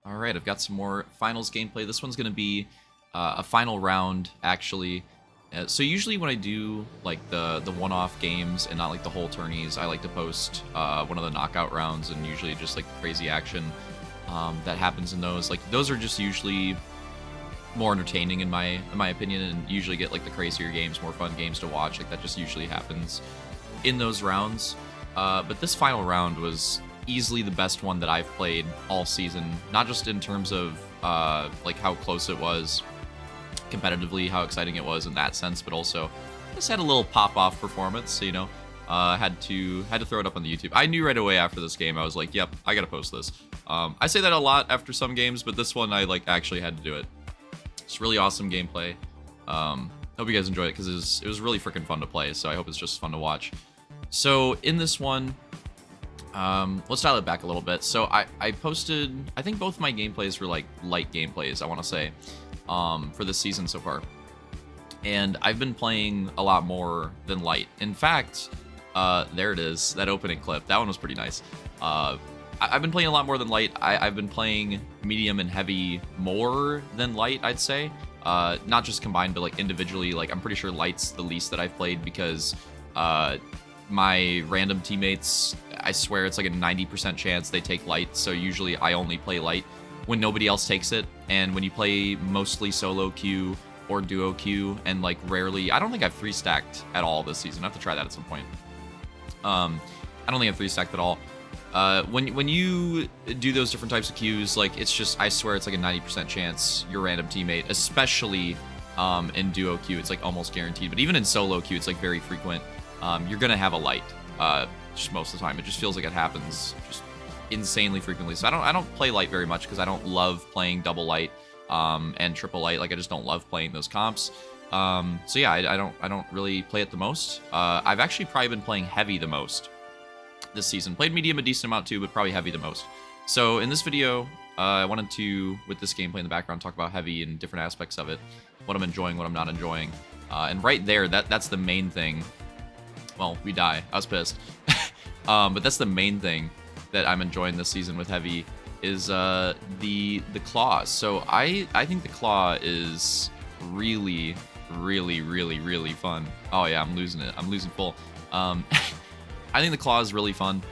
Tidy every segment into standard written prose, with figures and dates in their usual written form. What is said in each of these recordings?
All right, I've got some more finals gameplay. This one's going to be a final round, actually. So usually when I do like the one-off games and not like the whole tourneys, I like to post one of the knockout rounds, and usually just like crazy action that happens in those. Like those are just usually more entertaining in my opinion, and usually get like the crazier games, more fun games to watch. Like that just usually happens in those rounds. But this final round was easily the best one that I've played all season, not just in terms of like how close it was competitively, how exciting it was in that sense, but also just had a little pop-off performance, you know. Had to throw it up on the YouTube. I knew right away after this game, I was like, yep, I gotta post this. I say that a lot after some games, but this one I like actually had to do it. It's really awesome gameplay. Hope you guys enjoyed it, because it was really freaking fun to play, so I hope it's just fun to watch. So in this one, let's dial it back a little bit. So I posted, I think both my gameplays were like light gameplays, I want to say, for this season so far. And I've been playing a lot more than light. In fact, there it is, that opening clip. That one was pretty nice. I've been playing a lot more than light. I've been playing medium and heavy more than light, I'd say. Not just combined, but like individually. Like I'm pretty sure light's the least that I've played, because my random teammates, I swear it's like a 90% chance they take light, so usually I only play light when nobody else takes it. And when you play mostly solo queue or duo queue, and like rarely, I don't think I've 3-stacked at all this season. I have to try that at some point. I don't think I've 3-stacked at all. When you do those different types of queues, like it's just, I swear it's like a 90% chance your random teammate, especially in duo queue, it's like almost guaranteed. But even in solo queue, it's like very frequent. You're gonna have a light, just most of the time. It just feels like it happens just insanely frequently. So I don't play light very much, because I don't love playing double light and triple light. Like I just don't love playing those comps. So yeah, I don't really play it the most. I've actually probably been playing heavy the most this season. Played medium a decent amount too, but probably heavy the most. So in this video, I wanted to, with this gameplay in the background, talk about heavy and different aspects of it, what I'm enjoying, what I'm not enjoying. And right there, that's the main thing. Well, we die. I was pissed. But that's the main thing that I'm enjoying this season with heavy, is the claw. So I think the claw is really, really, really, really fun. Oh yeah, I'm losing it. I'm losing full. I think the claw is really fun.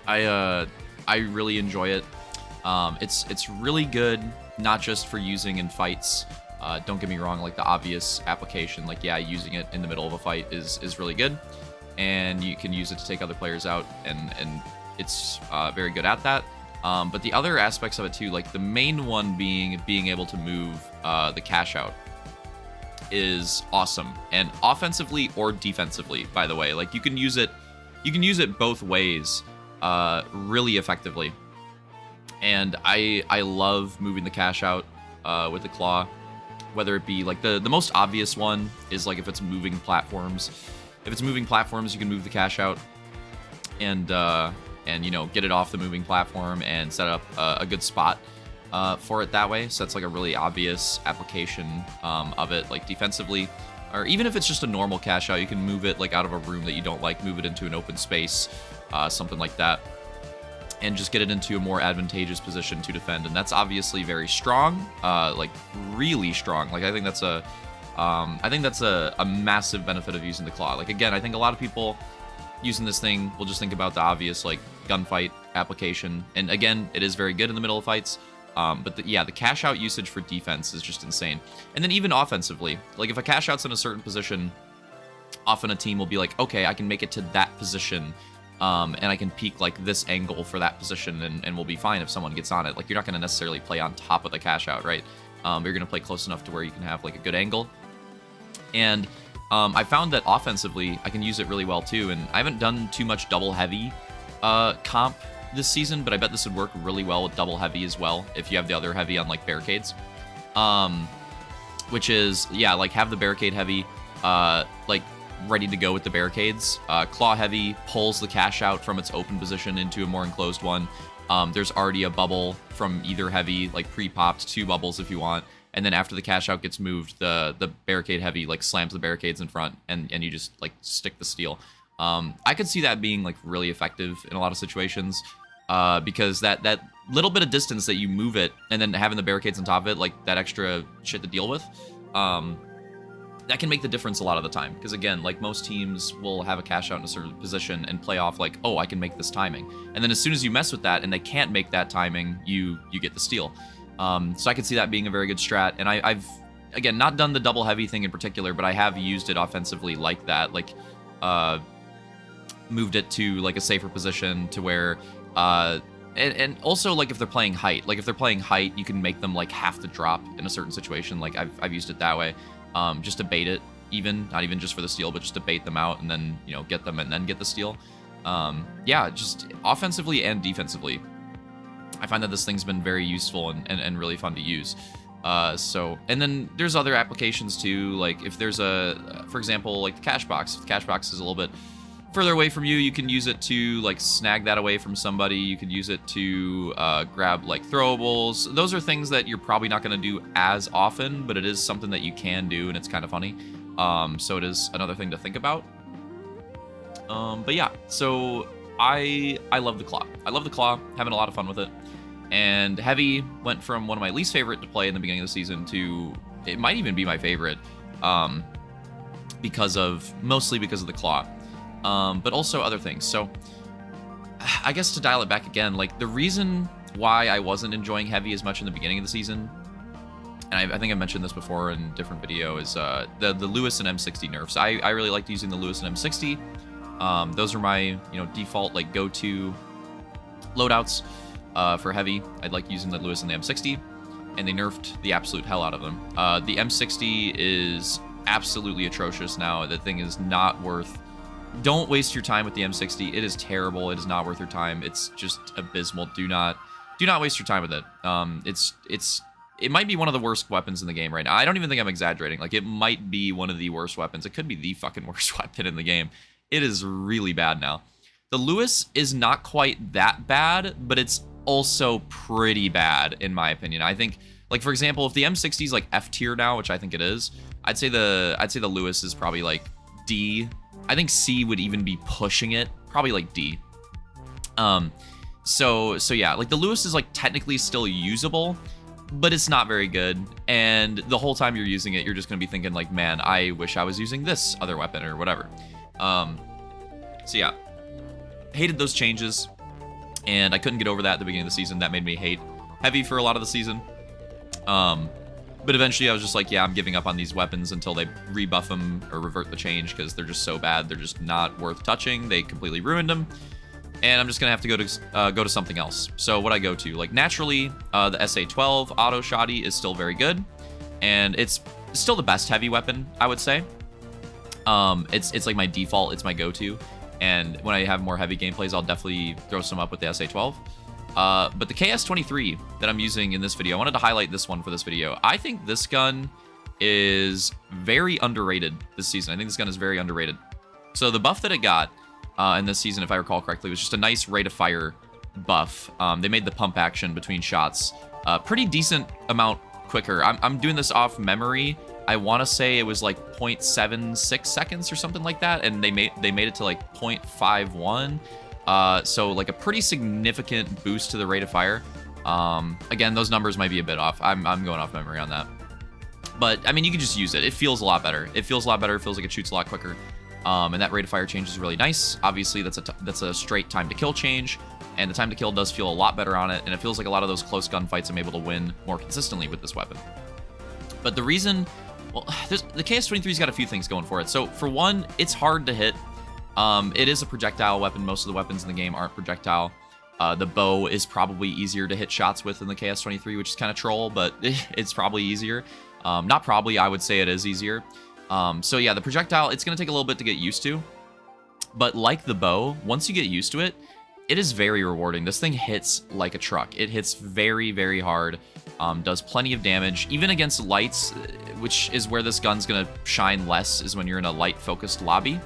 I really enjoy it. It's really good, not just for using in fights. Don't get me wrong, like the obvious application, like yeah, using it in the middle of a fight is really good, and you can use it to take other players out, and it's very good at that. But the other aspects of it too, like the main one being able to move the cash out, is awesome. And offensively or defensively, by the way, like you can use it both ways really effectively. And I love moving the cash out with the claw, whether it be like the most obvious one is like if it's moving platforms. If it's moving platforms, you can move the cash out and you know, get it off the moving platform and set up a good spot for it that way. So that's like a really obvious application of it. Like defensively, or even if it's just a normal cash out, you can move it like out of a room that you don't like, move it into an open space, something like that, and just get it into a more advantageous position to defend. And that's obviously very strong, like really strong. Like I think that's a massive benefit of using the claw. Like again, I think a lot of people using this thing will just think about the obvious like gunfight application, and again, it is very good in the middle of fights. But the cash out usage for defense is just insane. And then even offensively, like if a cash out's in a certain position, often a team will be like, okay, I can make it to that position, and I can peek like this angle for that position, and we'll be fine if someone gets on it. Like you're not going to necessarily play on top of the cash out, right? But you're going to play close enough to where you can have like a good angle. And I found that offensively, I can use it really well too. And I haven't done too much double heavy comp this season, but I bet this would work really well with double heavy as well, if you have the other heavy on like barricades. Which is, yeah, like have the barricade heavy, like ready to go with the barricades. Claw heavy pulls the cash out from its open position into a more enclosed one. There's already a bubble from either heavy, like pre-popped, 2 bubbles if you want. And then after the cash out gets moved, the barricade heavy like slams the barricades in front, and you just like stick the steel. I could see that being like really effective in a lot of situations, because that little bit of distance that you move it, and then having the barricades on top of it, like that extra shit to deal with, that can make the difference a lot of the time. Because again, like most teams will have a cash out in a certain position and play off like, oh, I can make this timing. And then as soon as you mess with that and they can't make that timing, you get the steal. So I can see that being a very good strat. And I've, again, not done the double heavy thing in particular, but I have used it offensively like that. Like, moved it to like a safer position to where, and also like if they're playing height, you can make them like have to drop in a certain situation. Like I've used it that way. Just to bait it, not even just for the steal, but just to bait them out and then, you know, get them and then get the steal. Yeah, just offensively and defensively, I find that this thing's been very useful and really fun to use. So, and then there's other applications too, like if there's for example, like the cash box. If the cash box is a little bit further away from you, you can use it to like snag that away from somebody. You could use it to grab like throwables. Those are things that you're probably not going to do as often, but it is something that you can do, and it's kind of funny. So it is another thing to think about. But yeah, so I love the claw. I love the claw, having a lot of fun with it. And heavy went from one of my least favorite to play in the beginning of the season to it might even be my favorite, mostly because of the claw. But also other things. So I guess to dial it back again, like the reason why I wasn't enjoying heavy as much in the beginning of the season, and I think I mentioned this before in a different video, is the Lewis and M60 nerfs. I really liked using the Lewis and M60. Those are my, you know, default like go-to loadouts for heavy. I'd like using the Lewis and the M60, and they nerfed the absolute hell out of them. The M60 is absolutely atrocious now. The thing is not worth. Don't waste your time with the M60. It is terrible. It is not worth your time. It's just abysmal. Do not waste your time with it. It might be one of the worst weapons in the game right now. I don't even think I'm exaggerating. Like, it might be one of the worst weapons. It could be the fucking worst weapon in the game. It is really bad now. The Lewis is not quite that bad, but it's also pretty bad in my opinion. I think, like, for example, if the M60 is like F tier now, which I think it is, I'd say the Lewis is probably like D. I think C would even be pushing it, probably like D. So yeah, like the Lewis is like technically still usable, but it's not very good. And the whole time you're using it, you're just gonna be thinking like, man, I wish I was using this other weapon or whatever. So yeah, hated those changes, and I couldn't get over that at the beginning of the season. That made me hate heavy for a lot of the season. But eventually I was just like, yeah, I'm giving up on these weapons until they rebuff them or revert the change, because they're just so bad. They're just not worth touching. They completely ruined them. And I'm just going to have to go to something else. So what I go to, like naturally, the SA-12 auto shoddy is still very good. And it's still the best heavy weapon, I would say. It's like my default, it's my go-to. And when I have more heavy gameplays, I'll definitely throw some up with the SA-12. But the KS23 that I'm using in this video, I wanted to highlight this one for this video. I think this gun is very underrated this season. I think this gun is very underrated. So the buff that it got in this season, if I recall correctly, was just a nice rate of fire buff. They made the pump action between shots pretty decent amount quicker. I'm doing this off memory. I want to say it was like 0.76 seconds or something like that, and they made it to like 0.51. So like a pretty significant boost to the rate of fire. Again, those numbers might be a bit off. I'm going off memory on that. But I mean, you can just use it. It feels a lot better. It feels like it shoots a lot quicker. And that rate of fire change is really nice. Obviously, that's a straight time to kill change, and the time to kill does feel a lot better on it, and it feels like a lot of those close gunfights I'm able to win more consistently with this weapon. But the reason, well, the KS23's got a few things going for it. So for one, it's hard to hit. It is a projectile weapon. Most of the weapons in the game aren't projectile. The bow is probably easier to hit shots with than the KS23, which is kind of troll, but it's probably easier. Not probably, I would say it is easier. So yeah, the projectile, it's going to take a little bit to get used to. But like the bow, once you get used to it, it is very rewarding. This thing hits like a truck. It hits very, very hard. Does plenty of damage. Even against lights, which is where this gun's going to shine less, is when you're in a light-focused lobby.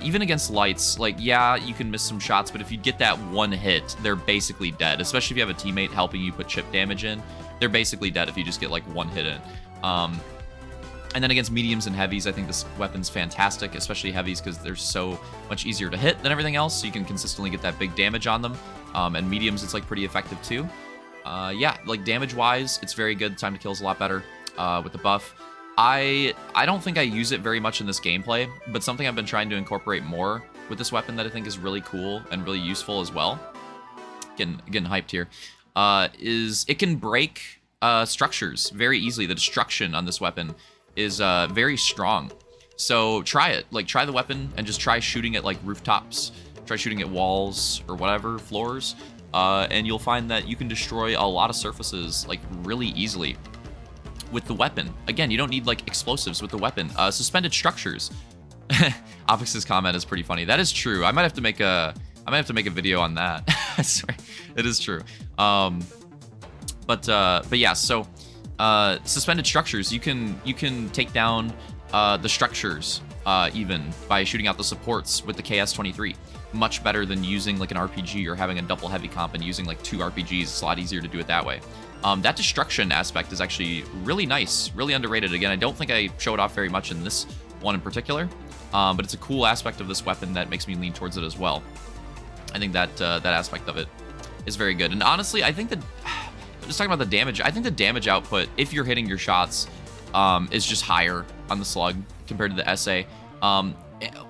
Even against lights, like, yeah, you can miss some shots, but if you get that one hit, they're basically dead. Especially if you have a teammate helping you put chip damage in. They're basically dead if you just get, like, one hit in. And then against mediums and heavies, I think this weapon's fantastic, especially heavies, because they're so much easier to hit than everything else, so you can consistently get that big damage on them. And mediums, it's like pretty effective too. Yeah, like damage-wise, it's very good. Time to kill is a lot better with the buff. I don't think I use it very much in this gameplay, but something I've been trying to incorporate more with this weapon that I think is really cool and really useful as well, getting hyped here, is it can break structures very easily. The destruction on this weapon is very strong. So try it. Like, try the weapon and just try shooting at, like, rooftops. Try shooting at walls or whatever, floors. And you'll find that you can destroy a lot of surfaces, like, really easily with the weapon. Again, you don't need, like, explosives with the weapon. Suspended structures. Opix's comment is pretty funny. That is true. I might have to make a video on that. Sorry. It is true. But yeah, so suspended structures, you can take down the structures even by shooting out the supports with the KS23. Much better than using like an RPG or having a double heavy comp and using like 2 RPGs. It's a lot easier to do it that way. That destruction aspect is actually really nice, really underrated. Again, I don't think I show it off very much in this one in particular, but it's a cool aspect of this weapon that makes me lean towards it as well. I think that that aspect of it is very good. And honestly, I think that just talking about the damage, I think the damage output, if you're hitting your shots, is just higher on the slug compared to the SA.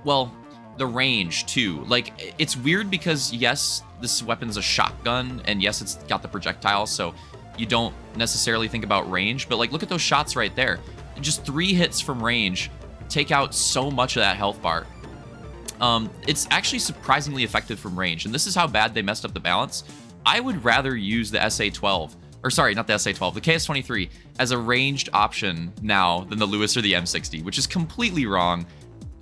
Well, the range too. Like, it's weird because yes, this weapon's a shotgun, and yes, it's got the projectile, so you don't necessarily think about range. But like, look at those shots right there. Just 3 hits from range take out so much of that health bar. It's actually surprisingly effective from range, and this is how bad they messed up the balance. I would rather use the SA-12, or sorry, not the SA-12, the KS-23 as a ranged option now than the Lewis or the M60, which is completely wrong.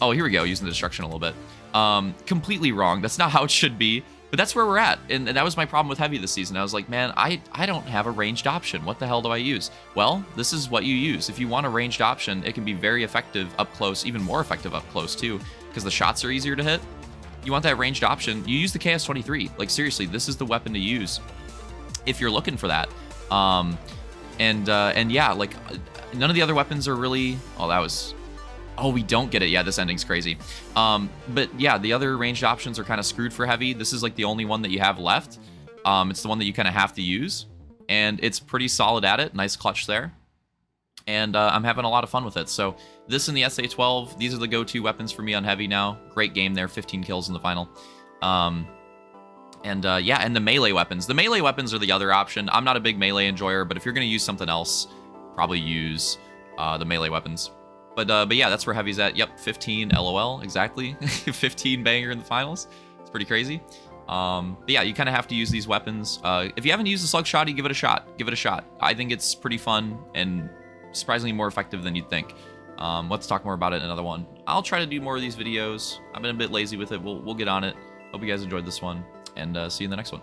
Oh, here we go, using the destruction a little bit. Completely wrong. That's not how it should be, but that's where we're at. And that was my problem with Heavy this season. I was like, man, I don't have a ranged option. What the hell do I use? Well, this is what you use. If you want a ranged option, it can be very effective up close, even more effective up close too, because the shots are easier to hit. You want that ranged option, you use the KS-23. Like, seriously, this is the weapon to use if you're looking for that. And yeah, like, none of the other weapons are really... Oh, that was... Oh, we don't get it. Yeah, this ending's crazy. But yeah, the other ranged options are kind of screwed for Heavy. This is like the only one that you have left. It's the one that you kind of have to use, and it's pretty solid at it. Nice clutch there. And I'm having a lot of fun with it. So this and the SA-12, these are the go-to weapons for me on Heavy now. Great game there, 15 kills in the final. Yeah, and the melee weapons. The melee weapons are the other option. I'm not a big melee enjoyer, but if you're going to use something else, probably use the melee weapons. But yeah, that's where Heavy's at. Yep, 15 LOL, exactly. 15 banger in the finals. It's pretty crazy. But yeah, you kind of have to use these weapons. If you haven't used the Slug Shotty, give it a shot. Give it a shot. I think it's pretty fun and surprisingly more effective than you'd think. Let's talk more about it in another one. I'll try to do more of these videos. I've been a bit lazy with it. We'll get on it. Hope you guys enjoyed this one, and see you in the next one.